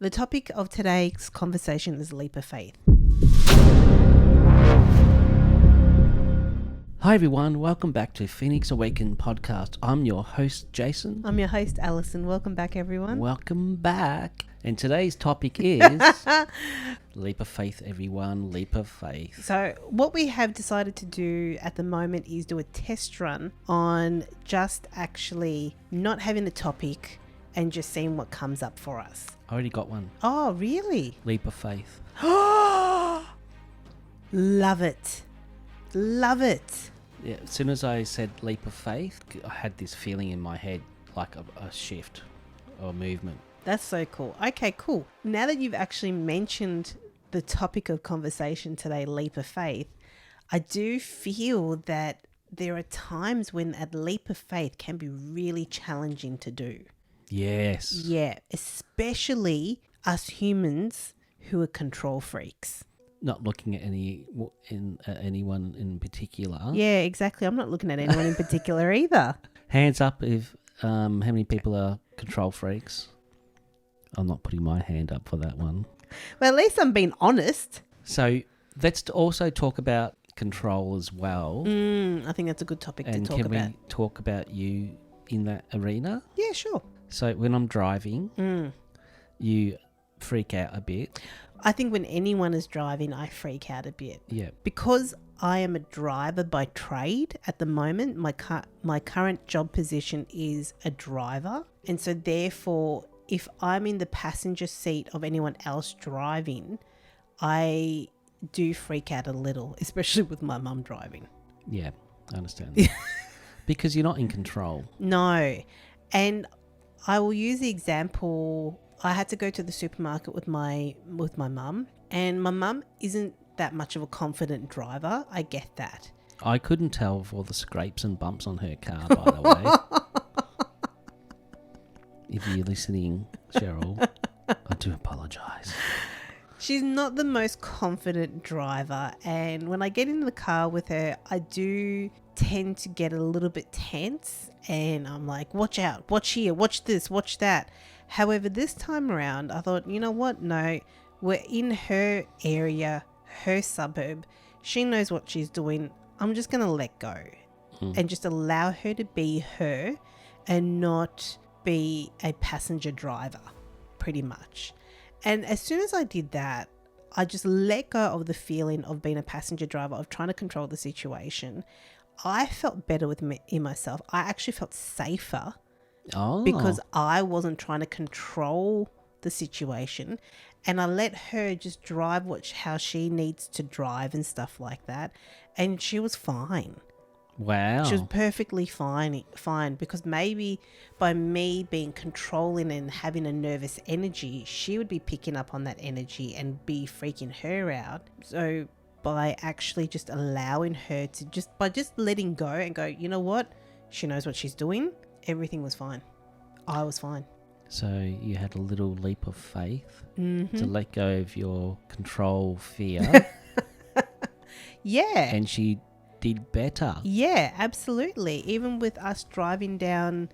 The topic of today's conversation is leap of faith. Hi everyone, welcome back to Phoenix Awaken podcast. I'm your host Jason. I'm your host Alison. Welcome back, everyone. Welcome back. And today's topic is leap of faith, everyone, leap of faith. So what we have decided to do at the moment is do a test run on just actually not having a topic and just seeing what comes up for us. I already got one. Oh, really? Leap of faith. Love it. Love it. Yeah, as soon as I said leap of faith, I had this feeling in my head like a shift or movement. That's so cool. Okay, cool. Now that you've actually mentioned the topic of conversation today, leap of faith, I do feel that there are times when a leap of faith can be really challenging to do. Yes. Yeah, especially us humans who are control freaks. Not looking at anyone in particular. Yeah, exactly. I'm not looking at anyone in particular either. Hands up if how many people are control freaks. I'm not putting my hand up for that one. Well, at least I'm being honest. So let's also talk about control as well. I think that's a good topic to talk about. And can we talk about you in that arena? Yeah, sure. So when I'm driving, you freak out a bit. I think when anyone is driving, I freak out a bit. Yeah. Because I am a driver by trade at the moment, my current job position is a driver. And so therefore, if I'm in the passenger seat of anyone else driving, I do freak out a little, especially with my mum driving. Yeah, I understand. Because you're not in control. No. And I will use the example, I had to go to the supermarket with my mum, and my mum isn't that much of a confident driver. I get that. I couldn't tell for all the scrapes and bumps on her car, by the way. If you're listening, Cheryl, I do apologise. She's not the most confident driver, and when I get into the car with her, I do tend to get a little bit tense, and I'm like, watch out, watch here, watch this, watch that. However, this time around, I thought, you know what? No, we're in her area, her suburb. She knows what she's doing. I'm just going to let go and just allow her to be her and not be a passenger driver, pretty much. And as soon as I did that, I just let go of the feeling of being a passenger driver, of trying to control the situation. I felt better in myself. I actually felt safer. Oh. Because I wasn't trying to control the situation, and I let her just drive how she needs to drive and stuff like that, and she was fine. Wow. She was perfectly fine because maybe by me being controlling and having a nervous energy, she would be picking up on that energy and be freaking her out. So by actually just allowing her to by just letting go and go, you know what? She knows what she's doing. Everything was fine. I was fine. So you had a little leap of faith to let go of your control fear. Yeah. And she did better. Yeah, absolutely. Even with us driving down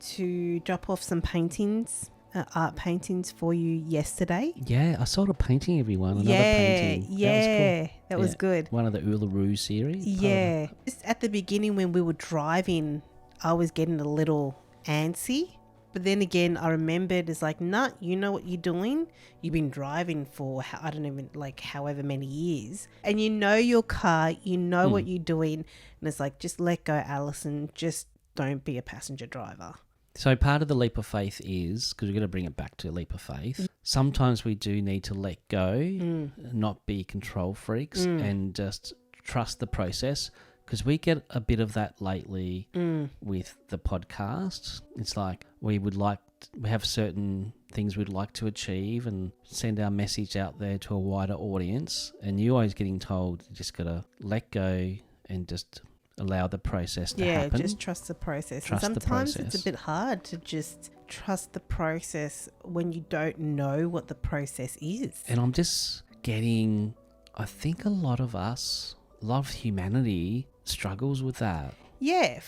to drop off some paintings, art paintings for you yesterday. Yeah, I saw a painting, everyone. Another painting. Yeah, that was Yeah, good. One of the Uluru series. Yeah. Just at the beginning when we were driving, I was getting a little antsy. But then again, I remembered it's like, nah, you know what you're doing. You've been driving for, I don't even, like however many years. And you know your car, you know what you're doing. And it's like, just let go, Alison. Just don't be a passenger driver. So part of the leap of faith is, because we're going to bring it back to leap of faith, sometimes we do need to let go, not be control freaks, and just trust the process. Because we get a bit of that lately with the podcast. It's like we have certain things we'd like to achieve and send our message out there to a wider audience. And you're always getting told you just got to let go and just allow the process to happen. Yeah, just trust the process. Trust and the sometimes process. it's a bit hard to just trust the process when you don't know what the process is. And I'm just getting, I think a lot of humanity struggles with that. Yeah,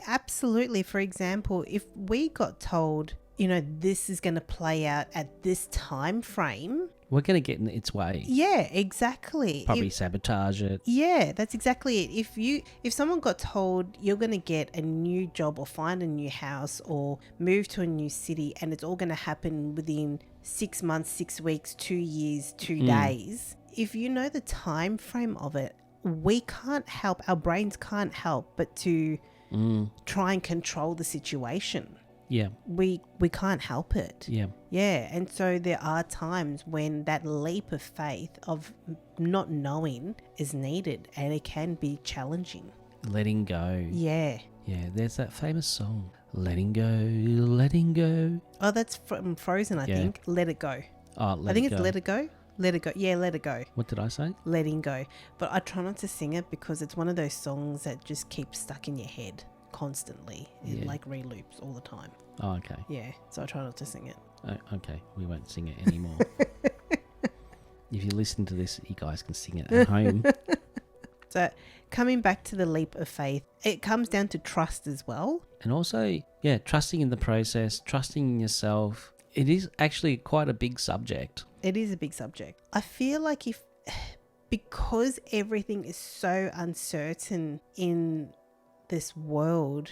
absolutely. For example, if we got told this is going to play out at this time frame. We're going to get in its way. Yeah, exactly. Probably sabotage it. Yeah, that's exactly it. If someone got told you're going to get a new job or find a new house or move to a new city and it's all going to happen within 6 months, 6 weeks, 2 years, 2 days, if you know the time frame of it, we can't help, our brains can't help but to try and control the situation. Yeah. We can't help it. Yeah. Yeah, and so there are times when that leap of faith of not knowing is needed, and it can be challenging. Letting go. Yeah. Yeah, there's that famous song, Letting Go, Letting Go. Oh, that's from Frozen, I think. Let It Go. Oh, I think it's Let It Go. Let It Go. Yeah, Let It Go. What did I say? Letting Go. But I try not to sing it because it's one of those songs that just keeps stuck in your head constantly. It re-loops all the time. Oh, okay. Yeah, so I try not to sing it. Oh, okay, we won't sing it anymore. If you listen to this, you guys can sing it at home. So coming back to the leap of faith, it comes down to trust as well. And also, trusting in the process, trusting in yourself. It is actually quite a big subject. It is a big subject. I feel like because everything is so uncertain in this world,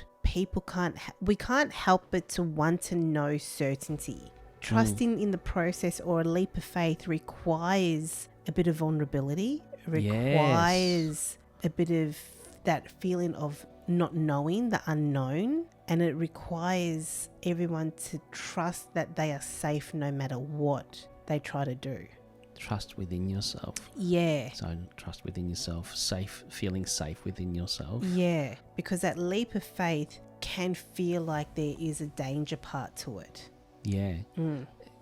we can't help but to want to know certainty. Trusting in the process or a leap of faith requires a bit of vulnerability, requires a bit of that feeling of not knowing, the unknown, and it requires everyone to trust that they are safe no matter what they try to do. Trust within yourself. Yeah. So trust within yourself, feeling safe within yourself. Yeah, because that leap of faith can feel like there is a danger part to it. Yeah.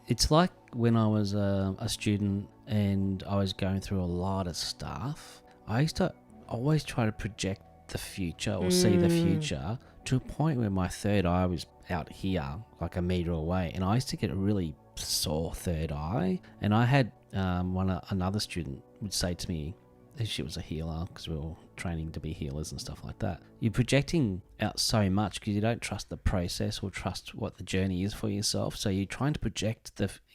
It's like when I was a student and I was going through a lot of stuff, I used to always try to project the future or see the future to a point where my third eye was out here, like a meter away, and I used to get a really sore third eye. And I had another student would say to me, she was a healer because we were all training to be healers and stuff like that. You're projecting out so much because you don't trust the process or trust what the journey is for yourself. So you're trying to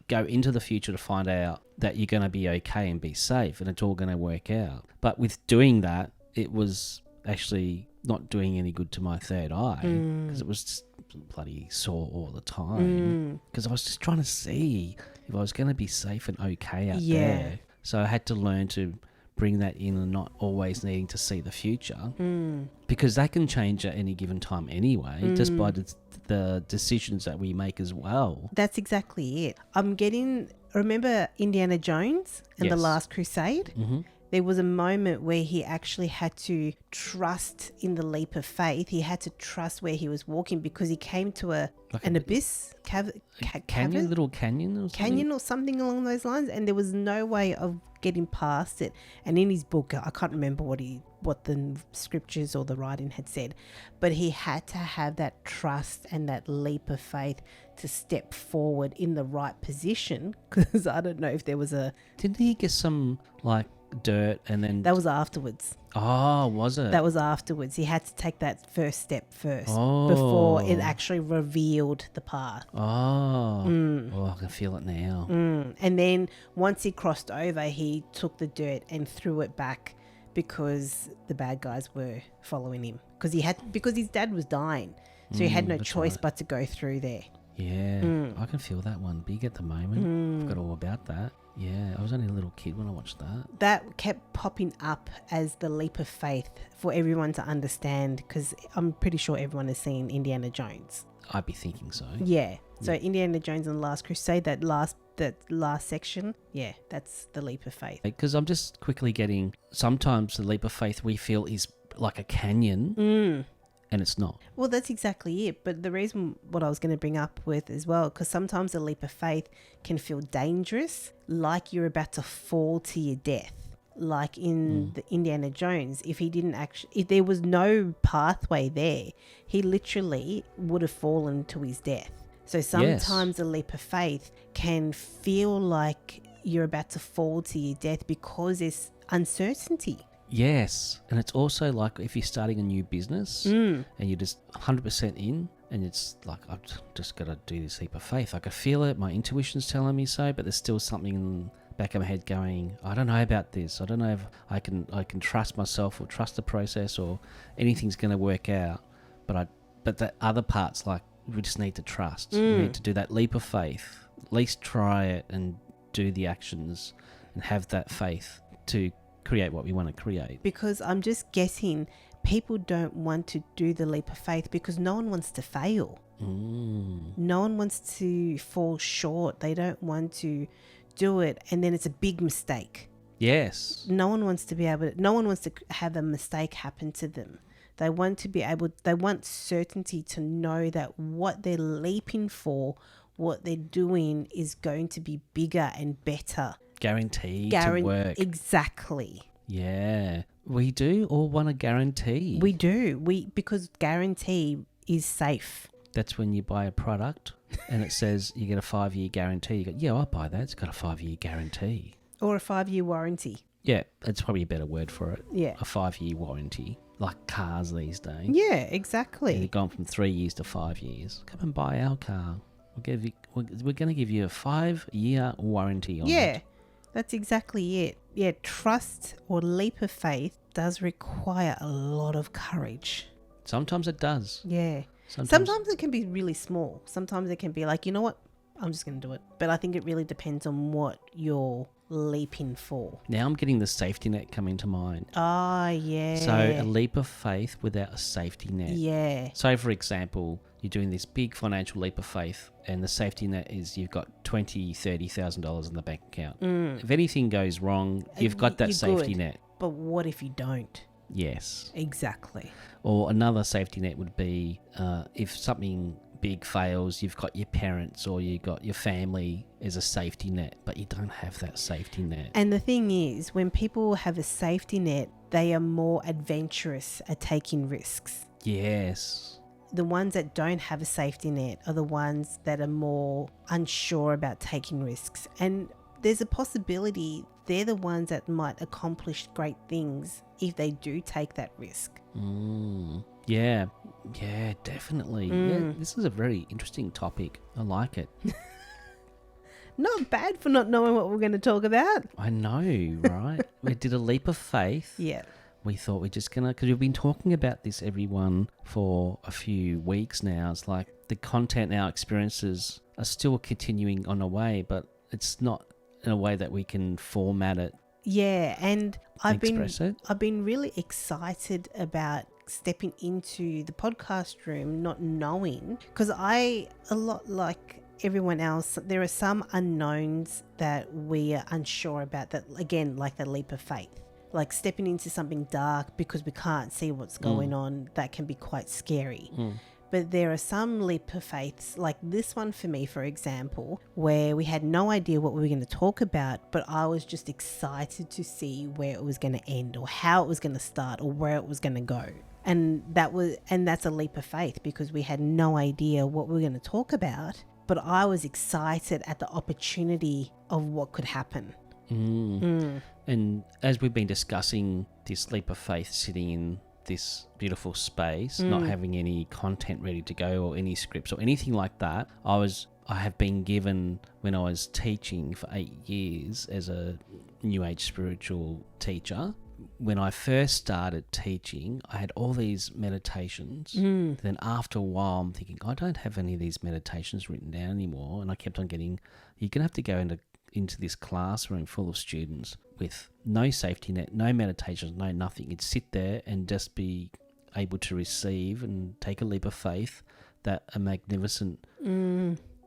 go into the future to find out that you're going to be okay and be safe and it's all going to work out. But with doing that, it was actually not doing any good to my third eye because it was just bloody sore all the time because I was just trying to see if I was going to be safe and okay out there. So I had to learn to bring that in and not always needing to see the future because that can change at any given time anyway, just by the decisions that we make as well. That's exactly it. Remember Indiana Jones and the Last Crusade? Mm-hmm. There was a moment where he actually had to trust in the leap of faith. He had to trust where he was walking because he came to an abyss, little canyon or something? Canyon or something along those lines, and there was no way of getting past it. And in his book, I can't remember what the scriptures or the writing had said, but he had to have that trust and that leap of faith to step forward in the right position, because I don't know if there was Didn't he get some dirt and then... That was afterwards. Oh, was it? That was afterwards. He had to take that first step first before it actually revealed the path. Oh, I can feel it now. And then once he crossed over, he took the dirt and threw it back because the bad guys were following him. Because his dad was dying. So he had no choice but to go through there. Yeah, I can feel that one big at the moment. Forgot all about that. Yeah, I was only a little kid when I watched that. That kept popping up as the leap of faith for everyone to understand, because I'm pretty sure everyone has seen Indiana Jones. I'd be thinking so. Yeah. So Indiana Jones and the Last Crusade, that last section, that's the leap of faith. Because I'm just quickly getting, sometimes the leap of faith we feel is like a canyon. And it's not. Well, that's exactly it. But the reason what I was going to bring up with as well, because sometimes a leap of faith can feel dangerous, like you're about to fall to your death. Like in the Indiana Jones, if there was no pathway there, he literally would have fallen to his death. So sometimes a leap of faith can feel like you're about to fall to your death because there's uncertainty. Yes, and it's also like if you're starting a new business and you're just 100% in, And it's like, I've just got to do this leap of faith. I can feel it. My intuition's telling me so, but there's still something in the back of my head going, I don't know about this. I don't know if I can trust myself or trust the process or anything's going to work out. But the other parts, like, we just need to trust. We need to do that leap of faith. At least try it and do the actions and have that faith to create what we want to create. Because I'm just guessing people don't want to do the leap of faith because no one wants to fail. No one wants to fall short. They don't want to do it and then it's a big mistake. Yes. No one wants to have a mistake happen to them. They want certainty to know that what they're leaping for, what they're doing is going to be bigger and better. Guaranteed to work. Exactly. Yeah. We do all want a guarantee. We do. Because guarantee is safe. That's when you buy a product and it says you get a 5-year guarantee. You go, yeah, I'll buy that. It's got a 5-year guarantee. Or a 5-year warranty. Yeah, that's probably a better word for it. Yeah. A 5-year warranty. Like cars these days. Yeah, exactly. And they've gone from 3 years to 5 years. Come and buy our car. We're going to give you a 5-year warranty on it. Yeah, that's exactly it. Yeah, trust or leap of faith does require a lot of courage. Sometimes it does. Yeah. Sometimes it can be really small. Sometimes it can be like, you know what? I'm just going to do it. But I think it really depends on what you're leaping for. Now I'm getting the safety net coming to mind. Ah, yeah. So a leap of faith without a safety net. Yeah. So for example, you're doing this big financial leap of faith and the safety net is you've got $20,000, $30,000 in the bank account. If anything goes wrong, you've got that safety net. But what if you don't? Yes. Exactly. Or another safety net would be if something big fails, you've got your parents or you've got your family as a safety net, but you don't have that safety net. And the thing is, when people have a safety net, they are more adventurous at taking risks. Yes. The ones that don't have a safety net are the ones that are more unsure about taking risks. And there's a possibility they're the ones that might accomplish great things if they do take that risk. Yeah, definitely. Yeah, this is a very interesting topic. I like it. Not bad for not knowing what we're going to talk about. I know, right? We did a leap of faith. Yeah. We thought we're just going to, because we've been talking about this, everyone, for a few weeks now. It's like the content, our experiences are still continuing on a way, but it's not in a way that we can format it. Yeah, and I've been really excited about stepping into the podcast room not knowing, because a lot like everyone else, there are some unknowns that we are unsure about, that again, like the leap of faith, like stepping into something dark because we can't see what's going on. That can be quite scary. But there are some leap of faiths, like this one for me, for example, where we had no idea what we were going to talk about, but I was just excited to see where it was going to end or how it was going to start or where it was going to go. And that's a leap of faith because we had no idea what we were going to talk about, but I was excited at the opportunity of what could happen. And as we've been discussing this leap of faith sitting in this beautiful space, not having any content ready to go or any scripts or anything like that, I have been given, when I was teaching for 8 years as a New Age spiritual teacher, when I first started teaching, I had all these meditations. Then after a while, I'm thinking, I don't have any of these meditations written down anymore. And I kept on getting, you're going to have to go into this classroom full of students with no safety net, no meditations, no nothing. You'd sit there and just be able to receive and take a leap of faith that a magnificent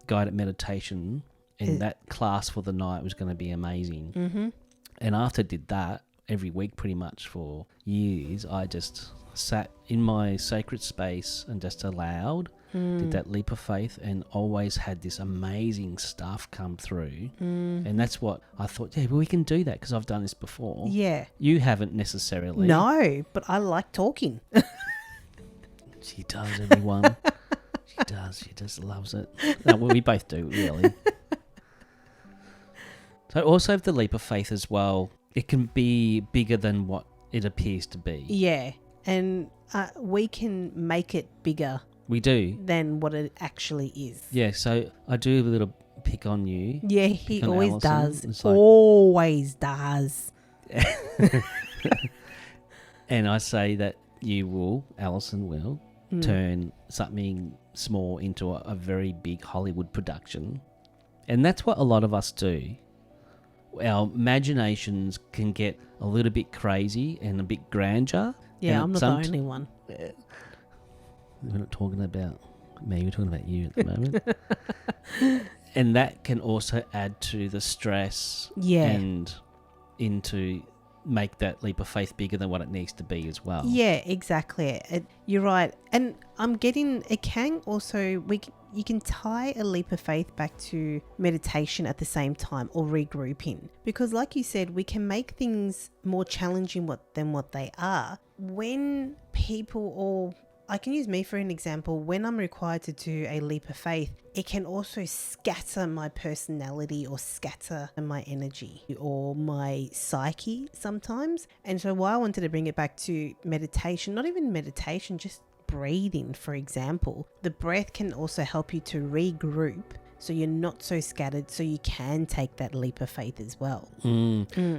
guided meditation in that class for the night was going to be amazing. And after I did that, every week pretty much for years, I just sat in my sacred space and just allowed, did that leap of faith, and always had this amazing stuff come through. And that's what I thought, yeah, well, we can do that because I've done this before. Yeah. You haven't necessarily. No, but I like talking. She does, everyone. She does. She just loves it. No, well, we both do, really. So also the leap of faith as well, it can be bigger than what it appears to be. Yeah, and we can make it bigger We do. than what it actually is. Yeah, so I do a little pick on you. Yeah, he Pick on always Alison. does. It's like- Always does. And I say that Alison will, Mm. turn something small into a very big Hollywood production. And that's what a lot of us do. Our imaginations can get a little bit crazy and a bit grandeur. Yeah, and I'm not the only one. We're not talking about me, we're talking about you at the moment. And that can also add to the stress Yeah. and into make that leap of faith bigger than what it needs to be as well. Yeah, exactly. You're right. And I'm getting, it can also, you can tie a leap of faith back to meditation at the same time, or regrouping. Because like you said, we can make things more challenging than what they are. When people, or I can use me for an example, when I'm required to do a leap of faith, it can also scatter my personality or scatter my energy or my psyche sometimes. And so why I wanted to bring it back to meditation, not even meditation, just breathing, for example. The breath can also help you to regroup so you're not so scattered, so you can take that leap of faith as well.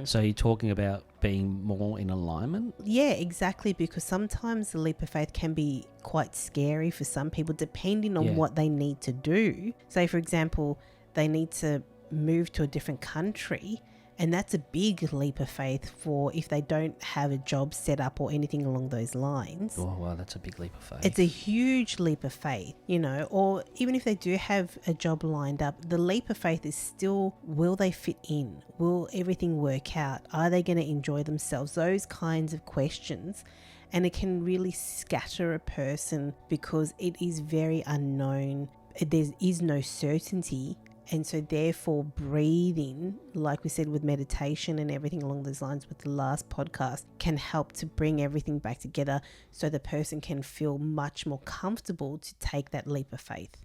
So you're talking about being more in alignment? Yeah, exactly, because sometimes the leap of faith can be quite scary for some people depending on what they need to do. Say, for example, they need to move to a different country, and that's a big leap of faith for if they don't have a job set up or anything along those lines. Oh, wow, that's a big leap of faith. It's a huge leap of faith, you know, or even if they do have a job lined up, the leap of faith is still, will they fit in? Will everything work out? Are they going to enjoy themselves? Those kinds of questions. And it can really scatter a person because it is very unknown. There is no certainty. And so therefore breathing, like we said with meditation and everything along those lines with the last podcast, can help to bring everything back together so the person can feel much more comfortable to take that leap of faith.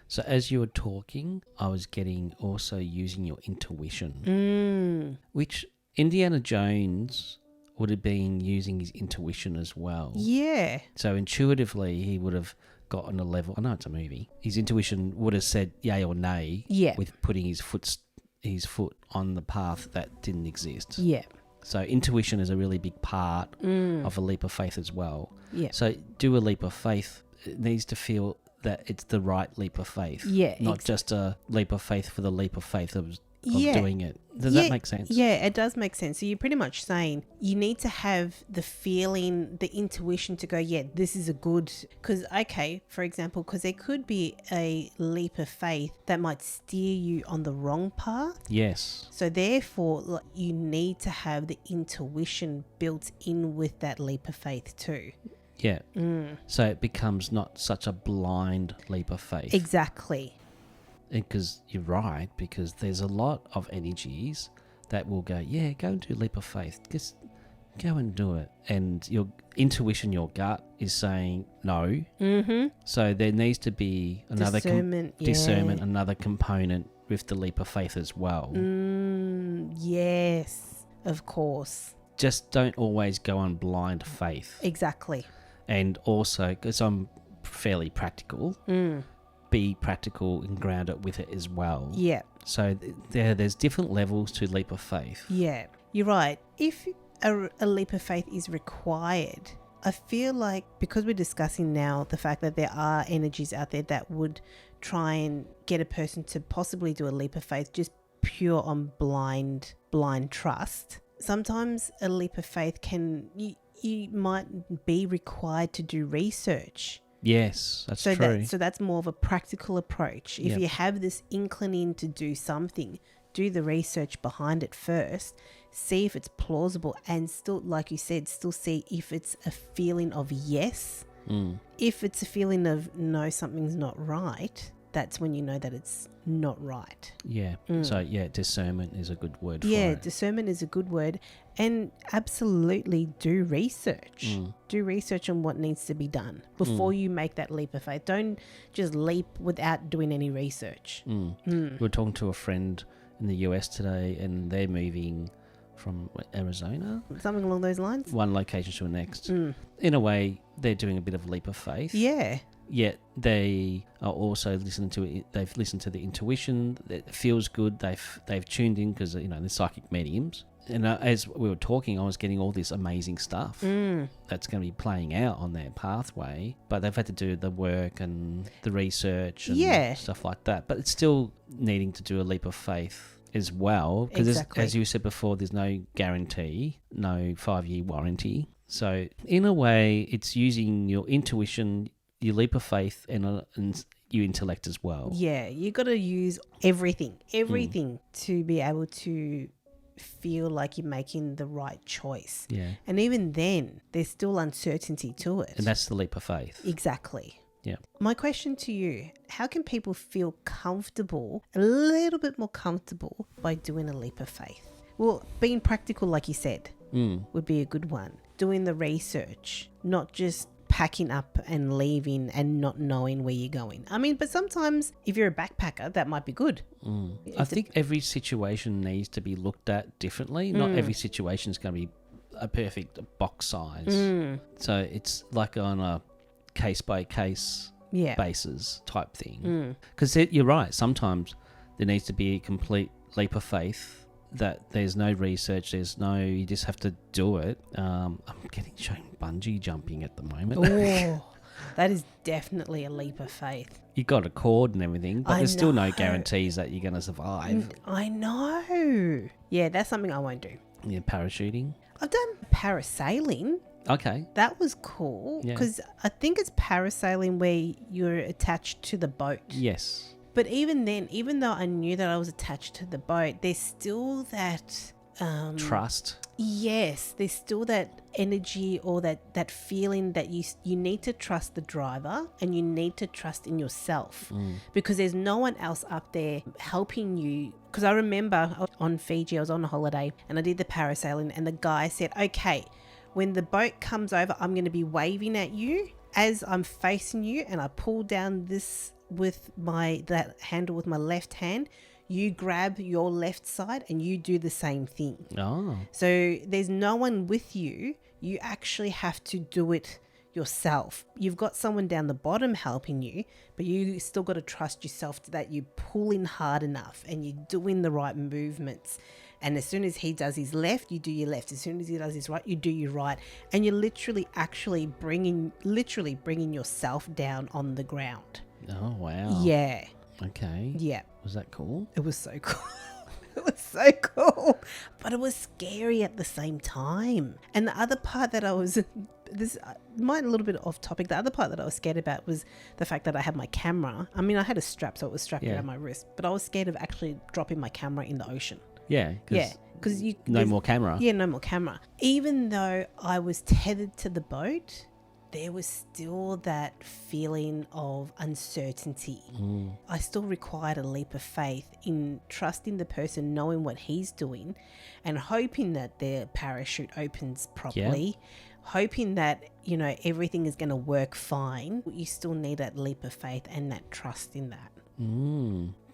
So as you were talking, I was getting also using your intuition, which Indiana Jones would have been using his intuition as well. Yeah. So intuitively, he would have gotten a level. I know it's a movie. His intuition would have said yay or nay with putting his foot on the path that didn't exist. Yeah. So intuition is a really big part of a leap of faith as well. Yeah. So do a leap of faith. It needs to feel that it's the right leap of faith. Yeah. Not just a leap of faith for the leap of faith of doing it. Does that make sense? Yeah, it does make sense. So you're pretty much saying you need to have the feeling, the intuition to go, yeah, this is a good, because, okay, for example, because there could be a leap of faith that might steer you on the wrong path. Yes. So therefore, you need to have the intuition built in with that leap of faith too. Yeah. So it becomes not such a blind leap of faith. Exactly. Because you're right, because there's a lot of energies that will go, yeah, go and do a leap of faith. Just go and do it. And your intuition, your gut is saying no. So there needs to be another discernment, another component with the leap of faith as well. Yes, of course. Just don't always go on blind faith. Exactly. And also, because I'm fairly practical, be practical and ground it with it as well. Yeah. So there's different levels to leap of faith. Yeah, you're right. If a leap of faith is required, I feel like because we're discussing now the fact that there are energies out there that would try and get a person to possibly do a leap of faith just pure on blind trust. Sometimes a leap of faith you might be required to do research. Yes, that's true. So that's more of a practical approach. If you have this inclining to do something, do the research behind it first, see if it's plausible, and still, like you said, still see if it's a feeling of yes. If it's a feeling of no, something's not right, that's when you know that it's not right. Yeah. So, discernment is a good word for it. Yeah, discernment is a good word. And absolutely do research. Do research on what needs to be done before you make that leap of faith. Don't just leap without doing any research. We were talking to a friend in the US today, and they're moving from Arizona, Something along those lines. one location to the next. In a way, they're doing a bit of a leap of faith. Yeah. Yet they are also listening to it. They've listened to the intuition. It feels good. They've tuned in because they're psychic mediums. And as we were talking, I was getting all this amazing stuff that's going to be playing out on their pathway. But they've had to do the work and the research and stuff like that. But it's still needing to do a leap of faith as well. Because as you said before, there's no guarantee, no 5-year warranty. So in a way, it's using your intuition, your leap of faith, and your intellect as well. Yeah, you got to use everything to be able to feel like you're making the right choice. Yeah. And even then, there's still uncertainty to it. And that's the leap of faith. Exactly. Yeah. My question to you, how can people feel comfortable, a little bit more comfortable by doing a leap of faith? Well, being practical, like you said, would be a good one. Doing the research, not just packing up and leaving and not knowing where you're going. I mean, but sometimes if you're a backpacker, that might be good. I think every situation needs to be looked at differently. Not every situation is going to be a perfect box size. So it's like on a case-by-case basis type thing. Because you're right. Sometimes there needs to be a complete leap of faith that there's no research, you just have to do it. I'm getting shown bungee jumping at the moment. Oh, that is definitely a leap of faith. You got a cord and everything, but there's still no guarantees that you're going to survive. I know. Yeah, that's something I won't do. Yeah, parachuting. I've done parasailing. Okay. That was cool Yeah. because I think it's parasailing where you're attached to the boat. Yes. But even then, even though I knew that I was attached to the boat, there's still that trust. Yes, there's still that energy or that feeling that you need to trust the driver and you need to trust in yourself because there's no one else up there helping you. Because I remember on Fiji, I was on a holiday and I did the parasailing and the guy said, okay, when the boat comes over, I'm going to be waving at you as I'm facing you, and I pull down this with that handle with my left hand. You grab your left side and you do the same thing. Oh. So there's no one with you. You actually have to do it yourself. You've got someone down the bottom helping you, but you still got to trust yourself that you're pulling hard enough and you're doing the right movements. And as soon as he does his left, you do your left. As soon as he does his right, you do your right. And you're literally bringing yourself down on the ground. Oh, wow. Yeah. Okay. Yeah. Was that cool? It was so cool. It was so cool. But it was scary at the same time. And the other part that this might a little bit off topic. The other part that I was scared about was the fact that I had my camera. I mean, I had a strap, so it was strapped around my wrist. But I was scared of actually dropping my camera in the ocean. Yeah. Because no more camera. Yeah, no more camera. Even though I was tethered to the boat, there was still that feeling of uncertainty. I still required a leap of faith in trusting the person, knowing what he's doing and hoping that their parachute opens properly, hoping that, everything is going to work fine. You still need that leap of faith and that trust in that.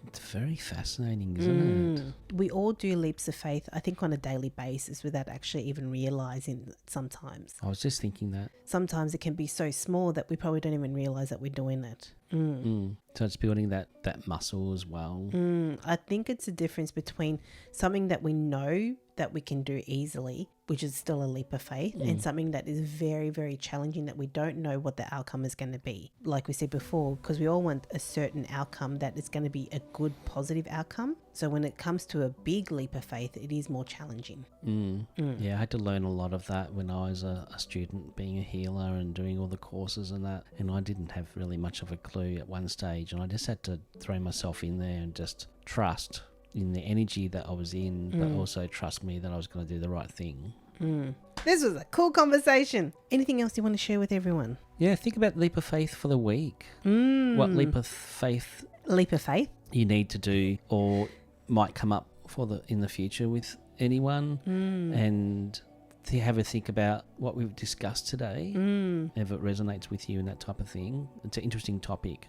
It's very fascinating, isn't it? We all do leaps of faith, I think, on a daily basis without actually even realizing it sometimes. I was just thinking that. Sometimes it can be so small that we probably don't even realize that we're doing it. So it's building that muscle as well. I think it's a difference between something that we know that we can do easily, which is still a leap of faith, and something that is very, very challenging that we don't know what the outcome is going to be. Like we said before, because we all want a certain outcome that is going to be a good, positive outcome. So when it comes to a big leap of faith, it is more challenging. Yeah, I had to learn a lot of that when I was a student, being a healer and doing all the courses and that. And I didn't have really much of a clue at one stage. And I just had to throw myself in there and just trust in the energy that I was in, but also trust me that I was going to do the right thing. This was a cool conversation. Anything else you want to share with everyone? Yeah, think about leap of faith for the week. What leap of faith you need to do or might come up in the future with anyone, and have a think about what we've discussed today. If it resonates with you and that type of thing. It's an interesting topic.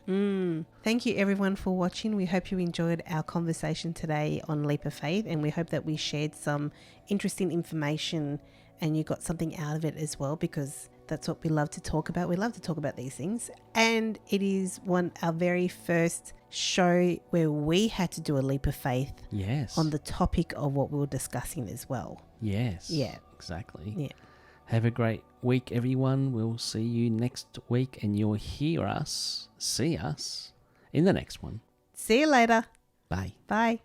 Thank you everyone for watching. We hope you enjoyed our conversation today on Leap of Faith, and we hope that we shared some interesting information and you got something out of it as well, because that's what we love to talk about. We love to talk about these things. And it is our very first show where we had to do a leap of faith Yes. on the topic of what we were discussing as well. Yes. Yeah. Exactly. Yeah. Have a great week, everyone. We'll see you next week, and you'll see us in the next one. See you later. Bye. Bye.